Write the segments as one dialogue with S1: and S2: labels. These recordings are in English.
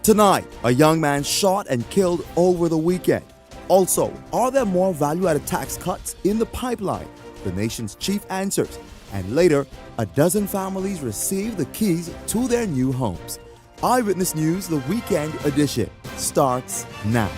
S1: Tonight, a young man shot and killed over the weekend. Also, are there more value-added tax cuts in the pipeline? The nation's chief answers. And later, a dozen families receive the keys to their new homes. Eyewitness News, the weekend edition, starts now.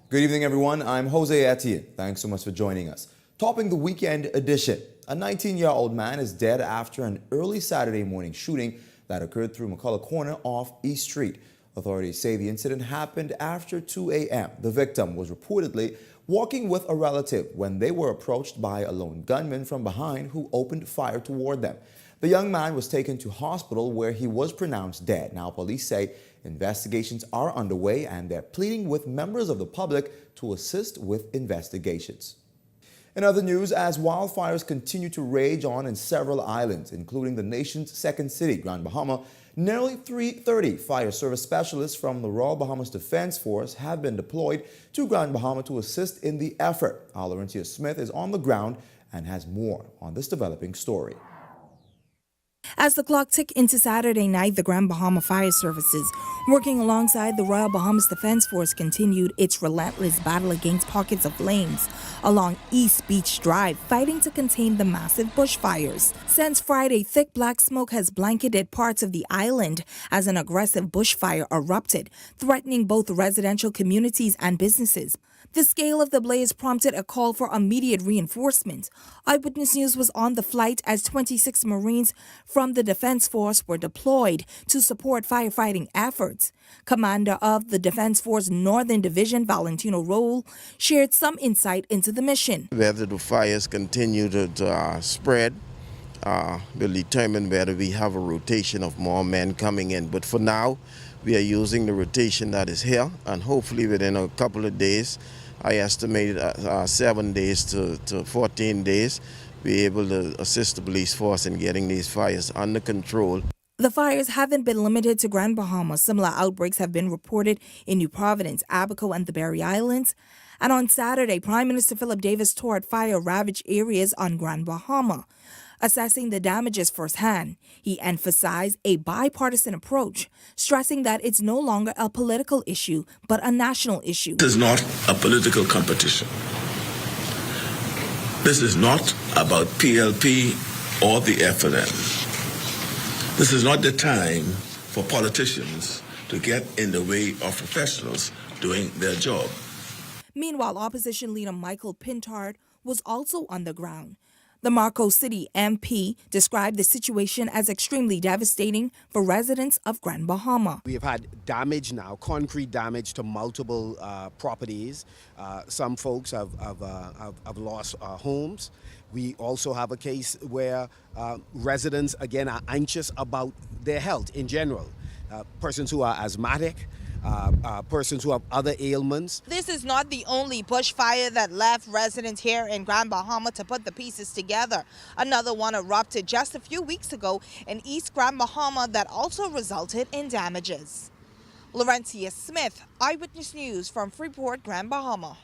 S1: Good evening, everyone. I'm Jose Etienne. Thanks so much for joining us. Topping the weekend edition, a 19-year-old man is dead after an early Saturday morning shooting that occurred through McCullough Corner off East Street. Authorities say the incident happened after 2 a.m. The victim was reportedly walking with a relative when they were approached by a lone gunman from behind who opened fire toward them. The young man was taken to hospital where he was pronounced dead. Now, police say investigations are underway and they're pleading with members of the public to assist with investigations. In other news, as wildfires continue to rage on in several islands, including the nation's second city, Grand Bahama, nearly 330 fire service specialists from the Royal Bahamas Defense Force have been deployed to Grand Bahama to assist in the effort. Our Laurentia Smith is on the ground and has more on this developing story.
S2: As the clock ticked into Saturday night, the Grand Bahama Fire Services, working alongside the Royal Bahamas Defense Force, continued its relentless battle against pockets of flames along East Beach Drive, fighting to contain the massive bushfires. Since Friday, thick black smoke has blanketed parts of the island as an aggressive bushfire erupted, threatening both residential communities and businesses. The scale of the blaze prompted a call for immediate reinforcement. Eyewitness News was on the flight as 26 Marines from the Defense Force were deployed to support firefighting efforts. Commander of the Defense Force Northern Division, Valentino Roll, shared some insight into the mission.
S3: Whether the fires continue to spread will determine whether we have a rotation of more men coming in. But for now, we are using the rotation that is here, and hopefully within a couple of days, I estimate 7 days to 14 days, be able to assist the police force in getting these fires under control.
S2: The fires haven't been limited to Grand Bahama. Similar outbreaks have been reported in New Providence, Abaco, and the Berry Islands. And on Saturday, Prime Minister Philip Davis toured fire-ravaged areas on Grand Bahama. Assessing the damages firsthand, he emphasized a bipartisan approach, stressing that it's no longer a political issue, but a national issue.
S4: This is not a political competition. This is not about PLP or the FLN. This is not the time for politicians to get in the way of professionals doing their job.
S2: Meanwhile, opposition leader Michael Pintard was also on the ground. The Marco City MP described the situation as extremely devastating for residents of Grand Bahama.
S5: We have had damage now, concrete damage to multiple properties. Some folks have lost homes. We also have a case where residents, again, are anxious about their health in general. Persons who are asthmatic, persons who have other ailments.
S6: This is not the only bushfire that left residents here in Grand Bahama to put the pieces together. Another one erupted just a few weeks ago in East Grand Bahama that also resulted in damages. Laurentia Smith, Eyewitness News from Freeport, Grand Bahama.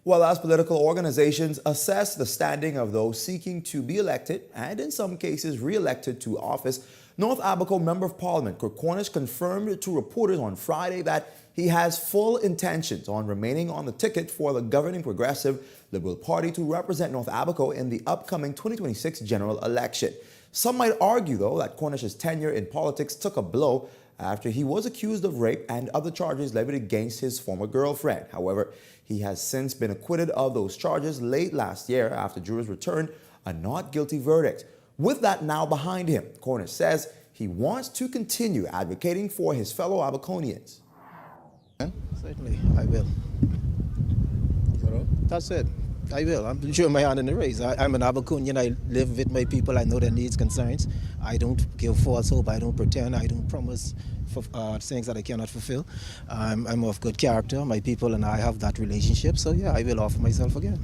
S1: Well, as political organizations assess the standing of those seeking to be elected and in some cases re-elected to office, North Abaco Member of Parliament Kirk Cornish confirmed to reporters on Friday that he has full intentions on remaining on the ticket for the governing Progressive Liberal Party to represent North Abaco in the upcoming 2026 general election. Some might argue, though, that Cornish's tenure in politics took a blow after he was accused of rape and other charges levied against his former girlfriend. However, he has since been acquitted of those charges late last year after jurors returned a not guilty verdict. With that now behind him, Cornish says he wants to continue advocating for his fellow Abaconians.
S7: Certainly, I will. That's it. I will. I'm showing my hand in the race. I'm an Abaconian. I live with my people. I know their needs, concerns. I don't give false hope. I don't pretend. I don't promise for things that I cannot fulfill. I'm of good character. My people and I have that relationship. So yeah, I will offer myself again.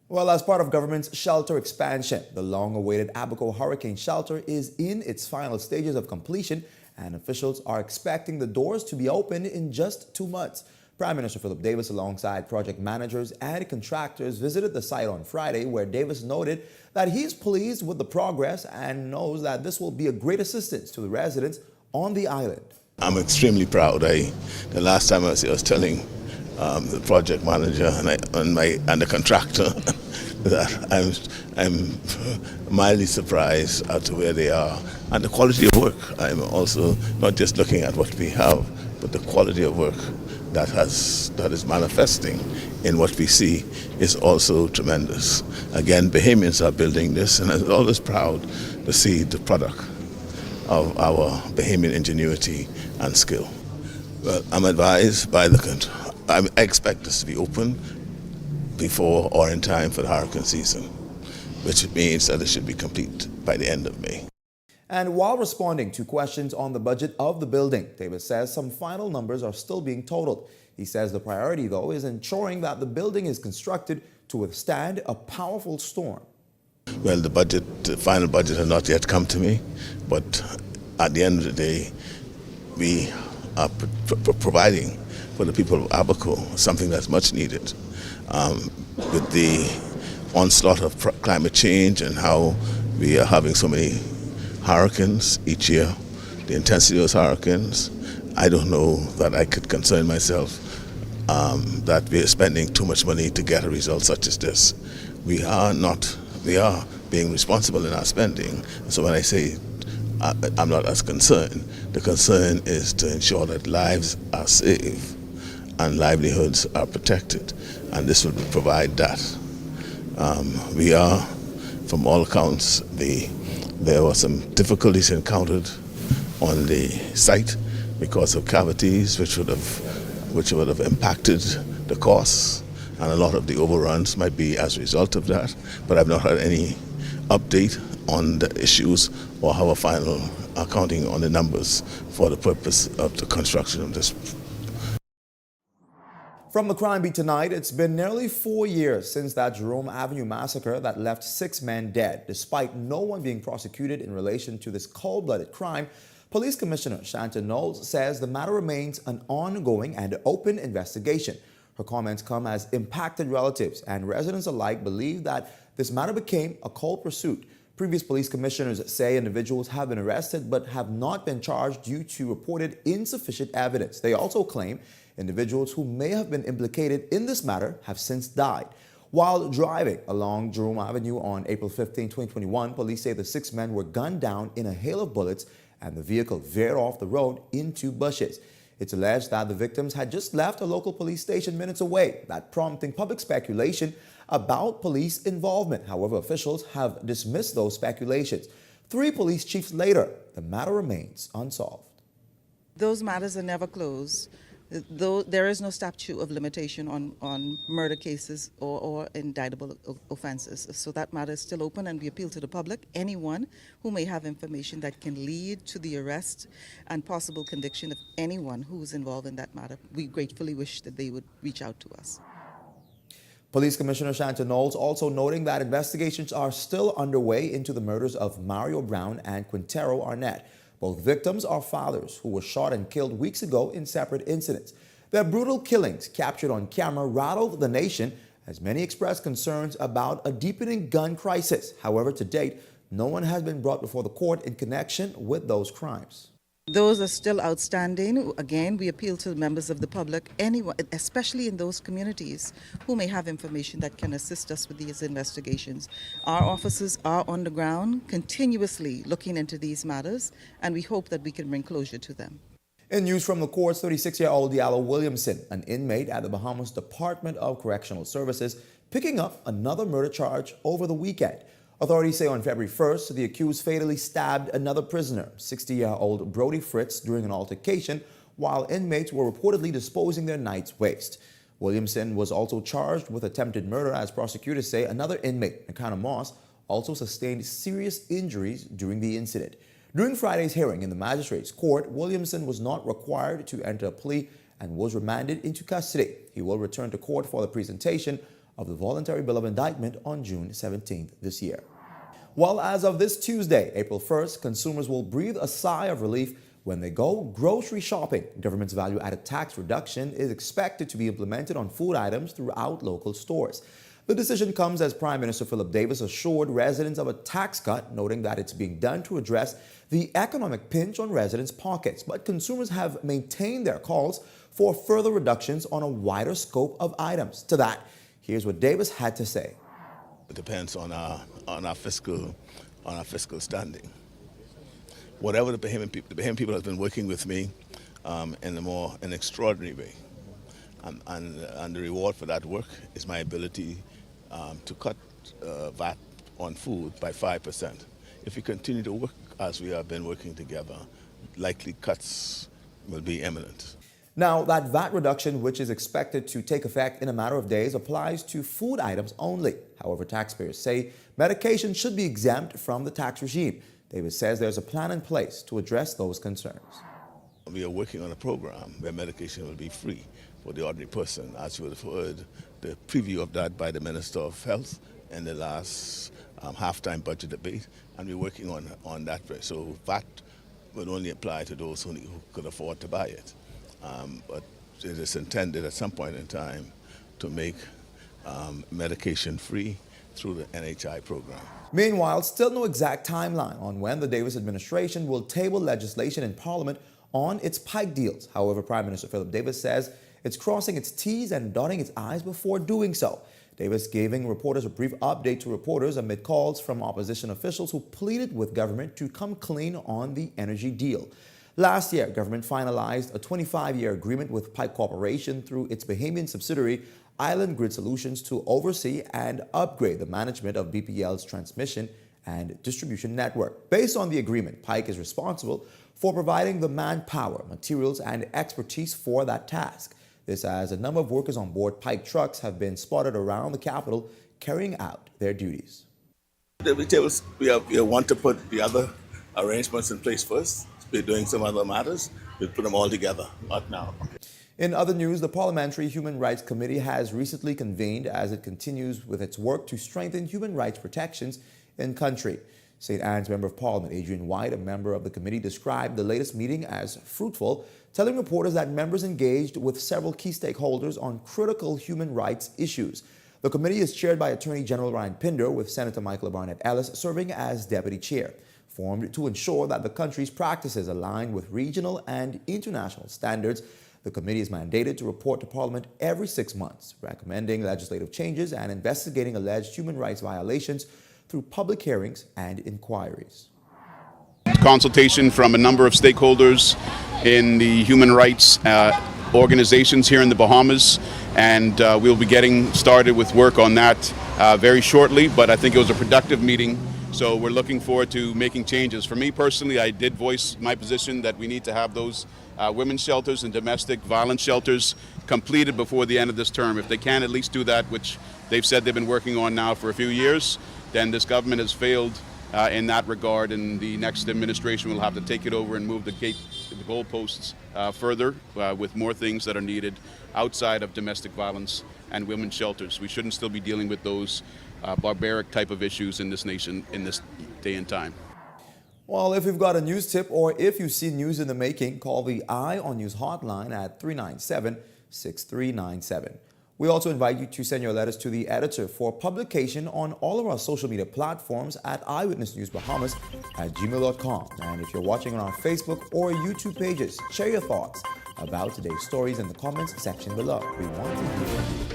S1: Well, as part of government's shelter expansion, the long-awaited Abaco Hurricane Shelter is in its final stages of completion, and officials are expecting the doors to be open in just 2 months. Prime Minister Philip Davis, alongside project managers and contractors, visited the site on Friday, where Davis noted that he's pleased with the progress and knows that this will be a great assistance to the residents on the island.
S4: I'm extremely proud. The last time I was telling the project manager and the contractor that I'm mildly surprised as to where they are and the quality of work. I'm also not just looking at what we have, but the quality of work that is manifesting in what we see is also tremendous. Again, Bahamians are building this, and I'm always proud to see the product of our Bahamian ingenuity and skill. Well, I'm advised by I expect this to be open before or in time for the hurricane season, which means that it should be complete by the end of May.
S1: And while responding to questions on the budget of the building, David says some final numbers are still being totaled. He says the priority, though, is ensuring that the building is constructed to withstand a powerful storm.
S4: Well, the final budget has not yet come to me, but at the end of the day, we are providing for the people of Abaco something that's much needed. With the onslaught of climate change and how we are having so many hurricanes each year, the intensity of those hurricanes, I don't know that I could concern myself that we are spending too much money to get a result such as this. We are being responsible in our spending. So when I say I'm not as concerned, the concern is to ensure that lives are saved and livelihoods are protected, and this will provide that. We are, from all accounts, there were some difficulties encountered on the site because of cavities which would have impacted the costs, and a lot of the overruns might be as a result of that, but I've not had any update on the issues or have a final accounting on the numbers for the purpose of the construction of this.
S1: From the crime beat tonight, it's been nearly 4 years since that Jerome Avenue massacre that left 6 men dead. Despite no one being prosecuted in relation to this cold-blooded crime, Police Commissioner Shanta Knowles says the matter remains an ongoing and open investigation. Her comments come as impacted relatives and residents alike believe that this matter became a cold pursuit. Previous police commissioners say individuals have been arrested but have not been charged due to reported insufficient evidence. They also claim individuals who may have been implicated in this matter have since died. While driving along Jerome Avenue on April 15, 2021, police say the 6 men were gunned down in a hail of bullets and the vehicle veered off the road into bushes. It's alleged that the victims had just left a local police station minutes away, that prompting public speculation about police involvement. However, officials have dismissed those speculations. 3 police chiefs later, the matter remains unsolved.
S8: Those matters are never closed. Though there is no statute of limitation on murder cases or indictable offenses. So that matter is still open, and we appeal to the public, anyone who may have information that can lead to the arrest and possible conviction of anyone who is involved in that matter. We gratefully wish that they would reach out to us.
S1: Police Commissioner Shanta Knowles also noting that investigations are still underway into the murders of Mario Brown and Quintero Arnett. Both victims are fathers who were shot and killed weeks ago in separate incidents. Their brutal killings captured on camera rattled the nation as many expressed concerns about a deepening gun crisis. However, to date, no one has been brought before the court in connection with those crimes.
S8: Those are still outstanding. Again, we appeal to members of the public, anyone, especially in those communities, who may have information that can assist us with these investigations. Our officers are on the ground, continuously looking into these matters, and we hope that we can bring closure to them.
S1: In news from the courts, 36-year-old Diallo Williamson, an inmate at the Bahamas Department of Correctional Services, picking up another murder charge over the weekend. Authorities say on February 1st, the accused fatally stabbed another prisoner, 60-year-old Brody Fritz, during an altercation while inmates were reportedly disposing their night's waste. Williamson was also charged with attempted murder as prosecutors say another inmate, Nakana Moss, also sustained serious injuries during the incident. During Friday's hearing in the magistrate's court, Williamson was not required to enter a plea and was remanded into custody. He will return to court for the presentation of the voluntary bill of indictment on June 17th this year. Well, as of this Tuesday, April 1st, consumers will breathe a sigh of relief when they go grocery shopping. Government's value-added tax reduction is expected to be implemented on food items throughout local stores. The decision comes as Prime Minister Philip Davis assured residents of a tax cut, noting that it's being done to address the economic pinch on residents' pockets. But consumers have maintained their calls for further reductions on a wider scope of items. To that, here's what Davis had to say.
S4: It depends on our fiscal standing. Whatever the Bahamian people have been working with me in an extraordinary way. And the reward for that work is my ability to cut VAT on food by 5%. If we continue to work as we have been working together, likely cuts will be imminent.
S1: Now, that VAT reduction, which is expected to take effect in a matter of days, applies to food items only. However, taxpayers say medication should be exempt from the tax regime. Davis says there's a plan in place to address those concerns.
S4: We are working on a program where medication will be free for the ordinary person, as you would have heard the preview of that by the Minister of Health in the last halftime budget debate, and we're working on that. So VAT will only apply to those who could afford to buy it. But it is intended at some point in time to make medication free through the NHI program.
S1: Meanwhile, still no exact timeline on when the Davis administration will table legislation in Parliament on its pike deals. However, Prime Minister Philip Davis says it's crossing its T's and dotting its I's before doing so. Davis giving reporters a brief update to reporters amid calls from opposition officials who pleaded with government to come clean on the energy deal. Last year, government finalized a 25-year agreement with Pike Corporation through its Bahamian subsidiary Island Grid Solutions to oversee and upgrade the management of BPL's transmission and distribution network. Based on the agreement, Pike is responsible for providing the manpower, materials, and expertise for that task. This as a number of workers on board Pike trucks have been spotted around the capital carrying out their duties.
S4: We want to put the other arrangements in place first. We're doing some other matters. We'll put them all together, not now.
S1: In other news, the Parliamentary Human Rights Committee has recently convened as it continues with its work to strengthen human rights protections in country. St. Anne's Member of Parliament Adrian White, a member of the committee, described the latest meeting as fruitful, telling reporters that members engaged with several key stakeholders on critical human rights issues. The committee is chaired by Attorney General Ryan Pinder, with Senator Michael Barnett Ellis serving as deputy chair. Formed to ensure that the country's practices align with regional and international standards, the committee is mandated to report to Parliament every 6 months, recommending legislative changes and investigating alleged human rights violations through public hearings and inquiries.
S9: Consultation from a number of stakeholders in the human rights organizations here in the Bahamas, and we'll be getting started with work on that very shortly, but I think it was a productive meeting. So we're looking forward to making changes. For me personally, I did voice my position that we need to have those women's shelters and domestic violence shelters completed before the end of this term. If they can at least do that, which they've said they've been working on now for a few years, then this government has failed in that regard, and the next administration will have to take it over and move the goalposts further with more things that are needed outside of domestic violence and women's shelters. We shouldn't still be dealing with those barbaric type of issues in this nation in this day and time.
S1: Well, if you've got a news tip or if you see news in the making, call the Eye on News hotline at 397-6397. We also invite you to send your letters to the editor for publication on all of our social media platforms at Eyewitness News Bahamas at gmail.com. And if you're watching on our Facebook or YouTube pages, share your thoughts about today's stories in the comments section below. We want to hear from you.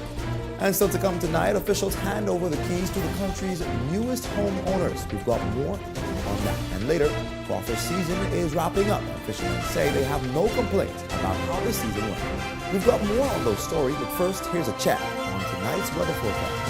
S1: And still to come tonight, officials hand over the keys to the country's newest homeowners. We've got more on that. And later, crawfish season is wrapping up. Fishermen say they have no complaints about how the season went. We've got more on those stories, but first, here's a check on tonight's weather forecast.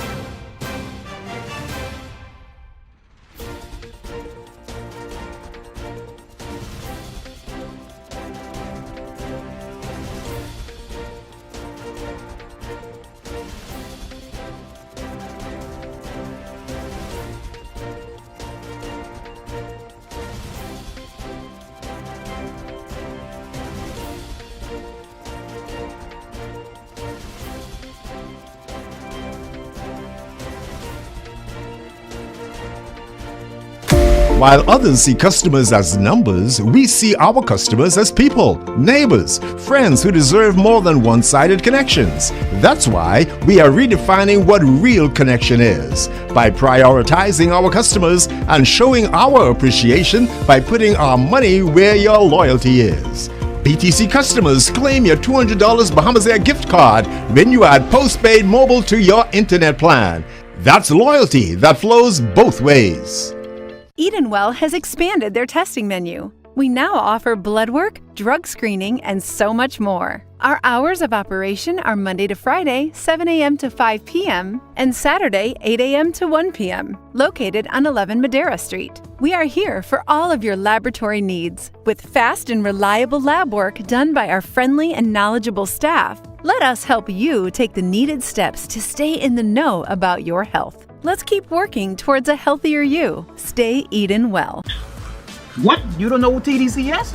S10: While others see customers as numbers, we see our customers as people, neighbors, friends who deserve more than one-sided connections. That's why we are redefining what real connection is by prioritizing our customers and showing our appreciation by putting our money where your loyalty is. BTC customers, claim your $200 Bahamas Air gift card when you add postpaid mobile to your internet plan. That's loyalty that flows both ways.
S11: Edenwell has expanded their testing menu. We now offer blood work, drug screening, and so much more. Our hours of operation are Monday to Friday, 7 a.m. to 5 p.m., and Saturday, 8 a.m. to 1 p.m., located on 11 Madera Street. We are here for all of your laboratory needs, with fast and reliable lab work done by our friendly and knowledgeable staff. Let us help you take the needed steps to stay in the know about your health. Let's keep working towards a healthier you. Stay Eden well.
S12: What? You don't know what TDC is?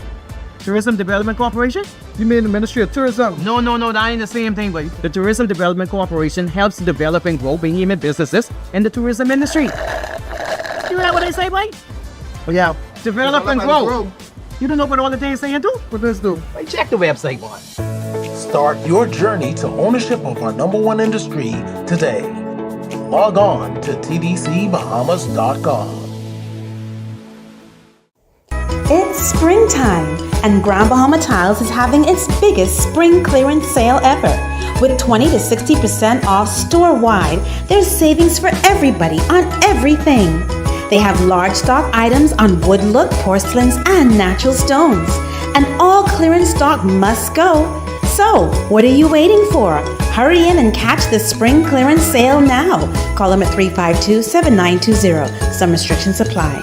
S12: Tourism Development Corporation? You mean the Ministry of Tourism? No, that ain't the same thing, buddy. The Tourism Development Corporation helps to develop and grow behemoth businesses in the tourism industry. You hear what they say, buddy? Oh yeah, develop and grow. You don't know what all the things saying do? What does do? Hey, check the website, boy.
S13: Start your journey to ownership of our #1 industry today. Log on to tdcbahamas.com.
S14: It's springtime, and Grand Bahama Tiles is having its biggest spring clearance sale ever. With 20 to 60% off store-wide, there's savings for everybody on everything. They have large stock items on wood look, porcelains, and natural stones. And all clearance stock must go. So, what are you waiting for? Hurry in and catch the spring clearance sale now. Call them at 352-7920. Some restrictions apply.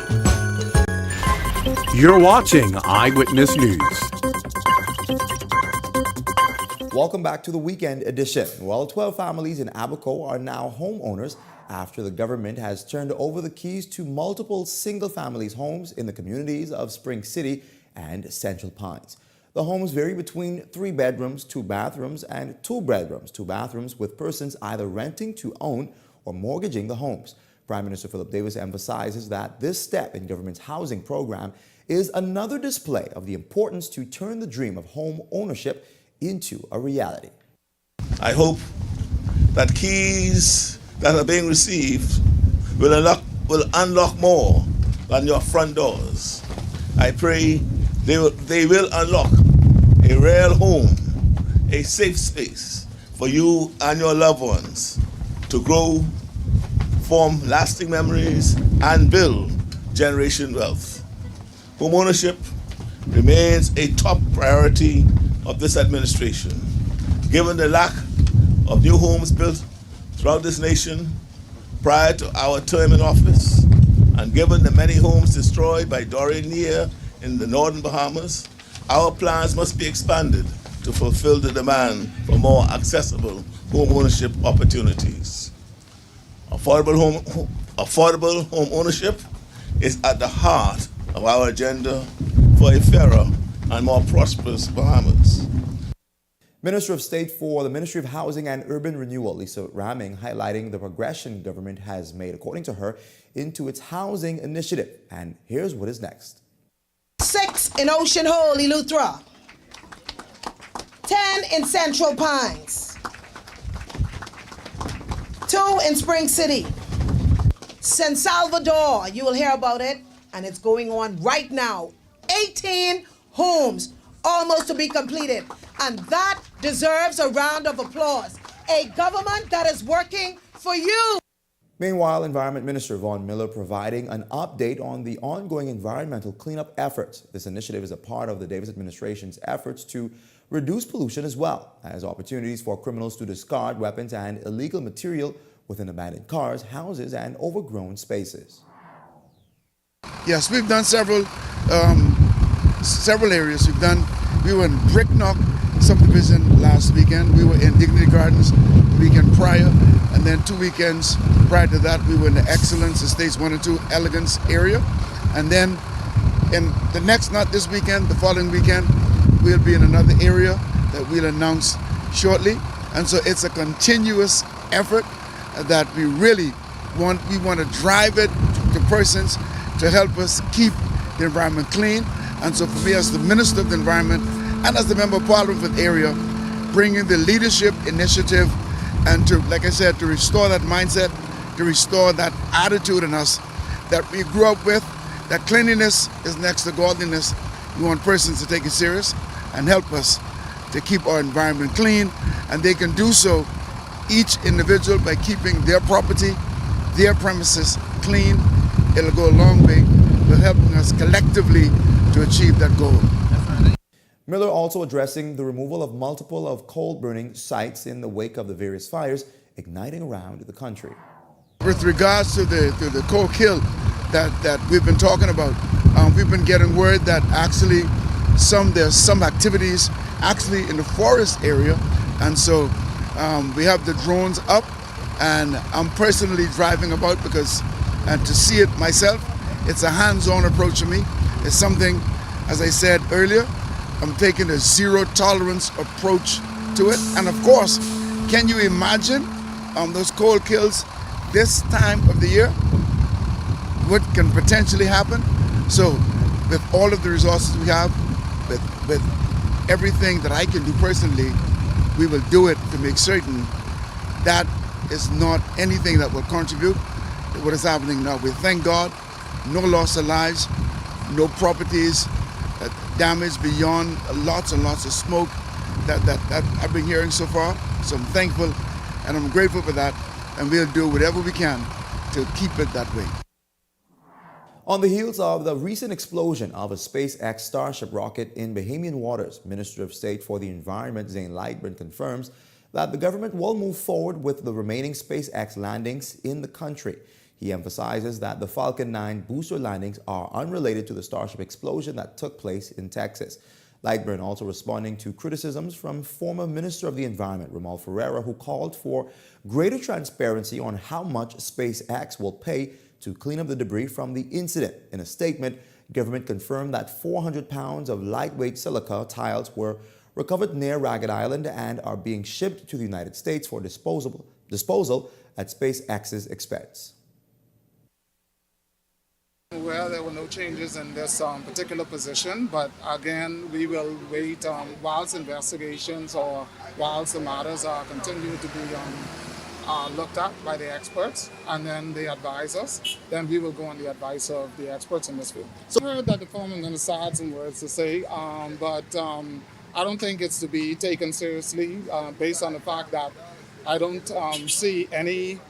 S15: You're watching Eyewitness News.
S1: Welcome back to the weekend edition. Well, 12 families in Abaco are now homeowners after the government has turned over the keys to multiple single families homes in the communities of Spring City and Central Pines. The homes vary between 3 bedrooms, 2 bathrooms, and 2 bedrooms, 2 bathrooms, with persons either renting to own or mortgaging the homes. Prime Minister Philip Davis emphasizes that this step in government's housing program is another display of the importance to turn the dream of home ownership into a reality.
S4: I hope that keys that are being received will unlock more than your front doors. I pray they will unlock a real home, a safe space for you and your loved ones to grow, form lasting memories, and build generation wealth. Home ownership remains a top priority of this administration. Given the lack of new homes built throughout this nation prior to our term in office, and given the many homes destroyed by Dorian year in the northern Bahamas, our plans must be expanded to fulfill the demand for more accessible home ownership opportunities. Affordable home ownership is at the heart of our agenda for a fairer and more prosperous Bahamas.
S1: Minister of State for the Ministry of Housing and Urban Renewal, Lisa Raming, highlighting the progression government has made, according to her, into its housing initiative. And here's what is next.
S16: 6 in Ocean Hole, Eleuthera. 10 in Central Pines. 2 in Spring City. San Salvador, you will hear about it, and it's going on right now. 18 homes almost to be completed, and that deserves a round of applause. A government that is working for you.
S1: Meanwhile, Environment Minister Vaughn Miller providing an update on the ongoing environmental cleanup efforts. This initiative is a part of the Davis administration's efforts to reduce pollution, as well as opportunities for criminals to discard weapons and illegal material within abandoned cars, houses, and overgrown spaces.
S17: Yes, we've done several areas. We were in Bricknock subdivision last weekend. We were in Dignity Gardens the weekend prior, and then 2 weekends prior to that, we were in the Excellence Estates 1 and 2 Elegance area. And then in the next, not this weekend, the following weekend, we'll be in another area that we'll announce shortly. And so it's a continuous effort that we really want. We want to drive it to persons to help us keep the environment clean. And so for me as the Minister of the Environment and as the Member of Parliament for the area, bringing the leadership initiative and to, like I said, to restore that mindset, to restore that attitude in us that we grew up with, that cleanliness is next to godliness. We want persons to take it serious and help us to keep our environment clean, and they can do so, each individual, by keeping their property, their premises clean. It'll go a long way to helping us collectively to achieve that goal.
S1: Miller also addressing the removal of multiple of coal-burning sites in the wake of the various fires igniting around the country.
S17: With regards to the coal kill that we've been talking about, we've been getting word that actually there's some activities actually in the forest area, and so we have the drones up, and I'm personally driving about and to see it myself, it's a hands-on approach to me. It's something, as I said earlier, I'm taking a zero tolerance approach to it. And of course, can you imagine those coal kills this time of the year? What can potentially happen? So with all of the resources we have, with everything that I can do personally, we will do it to make certain that is not anything that will contribute to what is happening now. We thank God, no loss of lives, no properties damaged beyond lots and lots of smoke that I've been hearing so far. So I'm thankful and I'm grateful for that, and we'll do whatever we can to keep it that way.
S1: On the heels of the recent explosion of a SpaceX Starship rocket in Bahamian waters, Minister of State for the Environment Zane Lightburn confirms that the government will move forward with the remaining SpaceX landings in the country. He emphasizes that the Falcon 9 booster landings are unrelated to the Starship explosion that took place in Texas. Lightburn also responding to criticisms from former Minister of the Environment, Romuald Ferreira, who called for greater transparency on how much SpaceX will pay to clean up the debris from the incident. In a statement, government confirmed that 400 pounds of lightweight silica tiles were recovered near Ragged Island and are being shipped to the United States for disposal at SpaceX's expense.
S18: Well, there were no changes in this particular position, but again, we will wait whilst investigations or whilst the matters are continuing to be looked at by the experts, and then they advise us, then we will go on the advice of the experts in this field. So I heard that the former minister had some words to say, but I don't think it's to be taken seriously based on the fact that I don't see any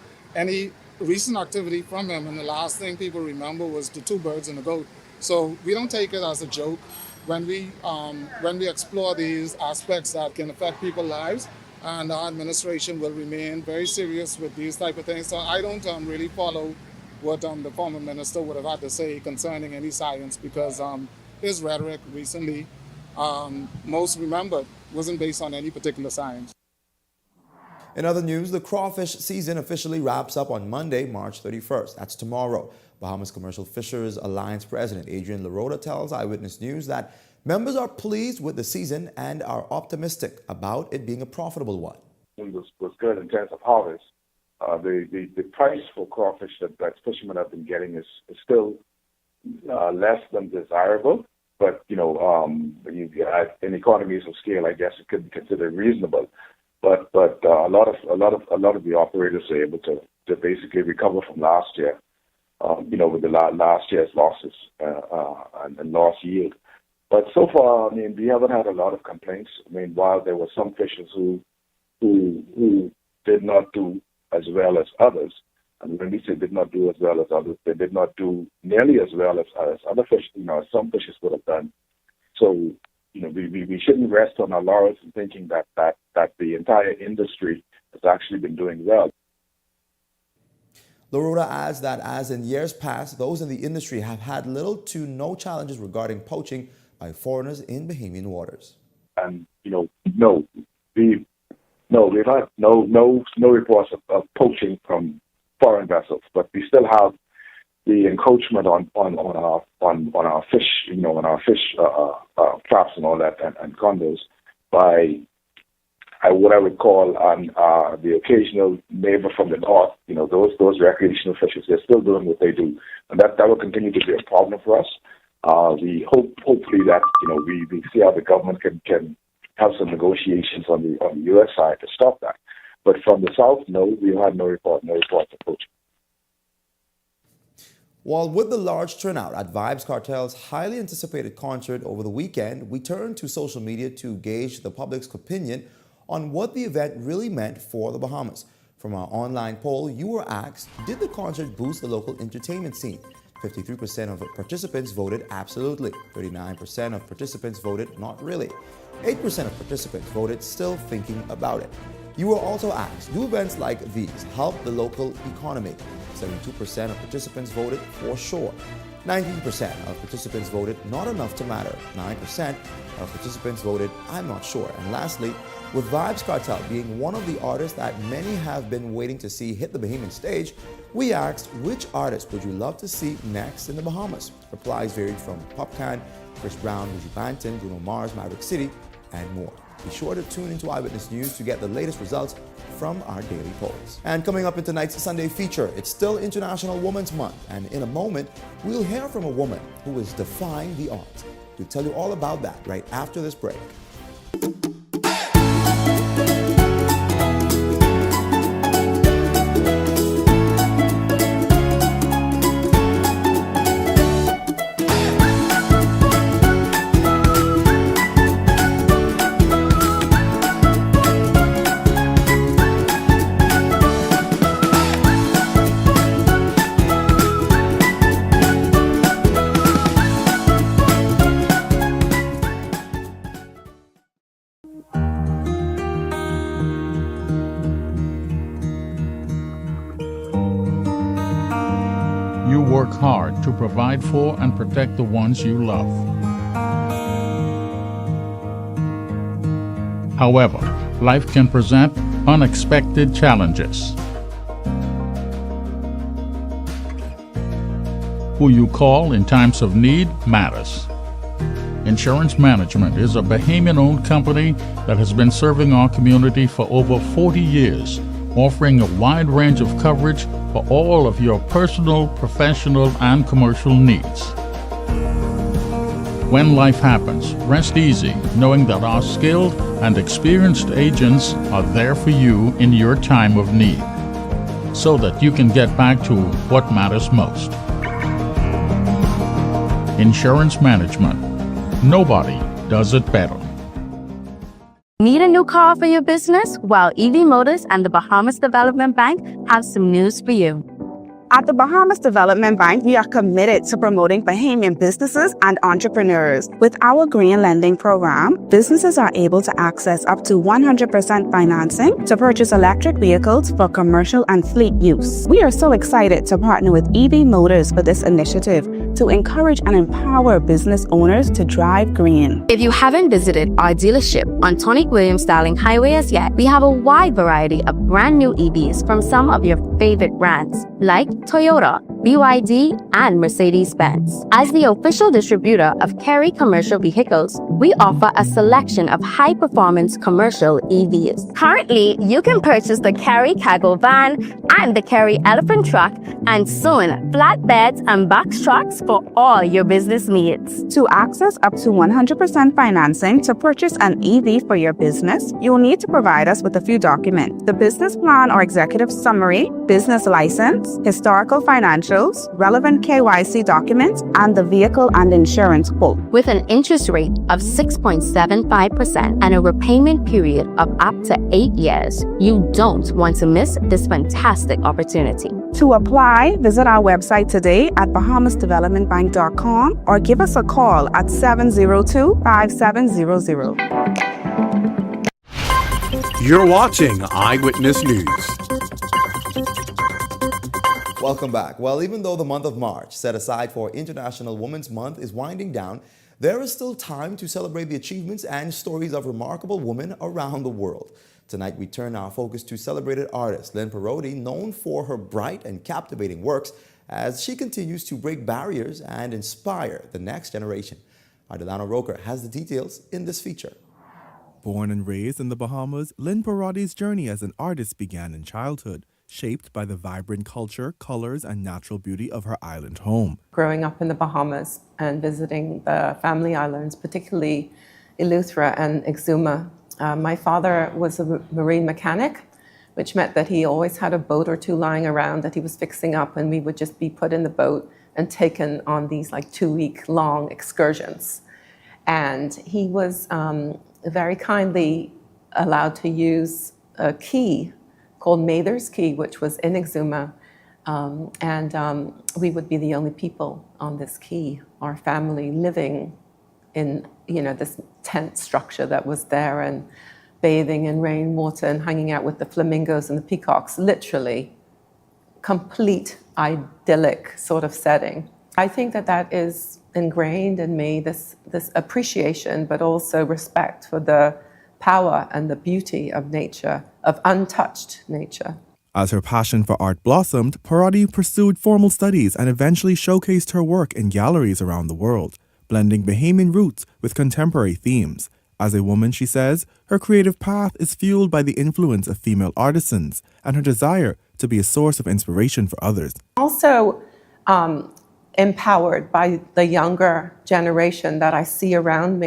S18: recent activity from him, and the last thing people remember was the 2 birds and a goat. So we don't take it as a joke when we explore these aspects that can affect people's lives, and our administration will remain very serious with these type of things. So I don't really follow what the former minister would have had to say concerning any science, because his rhetoric recently, most remembered, wasn't based on any particular science.
S1: In other news, the crawfish season officially wraps up on Monday, March 31st. That's tomorrow. Bahamas Commercial Fishers Alliance President Adrian Larota tells Eyewitness News that members are pleased with the season and are optimistic about it being a profitable one.
S19: It was good in terms of harvest. The price for crawfish that fishermen have been getting is still less than desirable, but in economies of scale, I guess it could be considered reasonable. But a lot of the operators are able to basically recover from last year, with the last year's losses and lost yield. But so far, we haven't had a lot of complaints. While there were some fishers who did not do as well as others, and when we say did not do as well as others, they did not do nearly as well as other fish, as some fishers would have done. So, we shouldn't rest on our laurels and thinking that the entire industry has actually been doing well.
S1: Larota adds that as in years past, those in the industry have had little to no challenges regarding poaching by foreigners in Bahamian waters.
S19: And we've had no reports of poaching from foreign vessels, but we still have the encroachment on our fish, on our fish traps and all that, and condos by what I would call the occasional neighbor from the north, those recreational fishers, they're still doing what they do. And that will continue to be a problem for us. We hopefully that, we see how the government can have some negotiations on the U.S. side to stop that. But from the south, no, we had no reports approaching.
S1: Well, with the large turnout at Vybz Kartel's highly anticipated concert over the weekend, we turned to social media to gauge the public's opinion on what the event really meant for the Bahamas. From our online poll, you were asked, did the concert boost the local entertainment scene? 53% of participants voted absolutely. 39% of participants voted not really. 8% of participants voted still thinking about it. You were also asked, do events like these help the local economy? 72% of participants voted for sure. 19% of participants voted not enough to matter. 9% of participants voted I'm not sure. And lastly, with Vybz Kartel being one of the artists that many have been waiting to see hit the Bahamian stage, we asked which artist would you love to see next in the Bahamas? Replies varied from Popcan, Chris Brown, Buju Banton, Bruno Mars, Maverick City, and more. Be sure to tune into Eyewitness News to get the latest results from our daily polls. And coming up in tonight's Sunday feature, it's still International Women's Month, and in a moment, we'll hear from a woman who is defying the odds. We'll tell you all about that right after this break.
S20: You work hard to provide for and protect the ones you love. However, life can present unexpected challenges. Who you call in times of need matters. Insurance Management is a Bahamian-owned company that has been serving our community for over 40 years, offering a wide range of coverage for all of your personal, professional, and commercial needs. When life happens, rest easy knowing that our skilled and experienced agents are there for you in your time of need, so that you can get back to what matters most. Insurance Management. Nobody does it better.
S21: Need a new car for your business? Well, EV Motors and the Bahamas Development Bank have some news for you.
S22: At the Bahamas Development Bank, we are committed to promoting Bahamian businesses and entrepreneurs. With our green lending program, businesses are able to access up to 100% financing to purchase electric vehicles for commercial and fleet use. We are so excited to partner with EV Motors for this initiative to encourage and empower business owners to drive green.
S21: If you haven't visited our dealership on Tonic Williams Starling Highway as yet, we have a wide variety of brand new EVs from some of your favorite brands, like Toyota, BYD, and Mercedes-Benz. As the official distributor of Kerry commercial vehicles, we offer a selection of high-performance commercial EVs. Currently, you can purchase the Kerry Cargo Van and the Kerry Elephant Truck, and soon, flatbeds and box trucks for all your business needs.
S22: To access up to 100% financing to purchase an EV for your business, you will need to provide us with a few documents: the business plan or executive summary, business license, historical financials, relevant KYC documents, and the vehicle and insurance quote.
S21: With an interest rate of 6.75% and a repayment period of up to 8 years, you don't want to miss this fantastic opportunity.
S22: To apply, visit our website today at bahamasdevelopmentbank.com or give us a call at 702-5700.
S15: You're watching Eyewitness News.
S1: Welcome back. Well, even though the month of March, set aside for International Women's Month, is winding down, there is still time to celebrate the achievements and stories of remarkable women around the world. Tonight, we turn our focus to celebrated artist Lynn Parodi, known for her bright and captivating works, as she continues to break barriers and inspire the next generation. Our Delano Roker has the details in this feature.
S2: Born and raised in the Bahamas, Lynn Parodi's journey as an artist began in childhood, shaped by the vibrant culture, colors, and natural beauty of her island home.
S3: Growing up in the Bahamas and visiting the family islands, particularly Eleuthera and Exuma, my father was a marine mechanic, which meant that he always had a boat or two lying around that he was fixing up, and we would just be put in the boat and taken on these like 2-week long excursions. And he was very kindly allowed to use a key called Mather's Key, which was in Exuma, and we would be the only people on this key, our family living in this tent structure that was there and bathing in rainwater and hanging out with the flamingos and the peacocks, literally complete idyllic sort of setting. I think that is ingrained in me, this appreciation, but also respect for the power and the beauty of nature, of untouched nature.
S2: As her passion for art blossomed, Parodi pursued formal studies and eventually showcased her work in galleries around the world, blending Bahamian roots with contemporary themes. As a woman, she says, her creative path is fueled by the influence of female artisans and her desire to be a source of inspiration for others.
S3: Also, empowered by the younger generation that I see around me.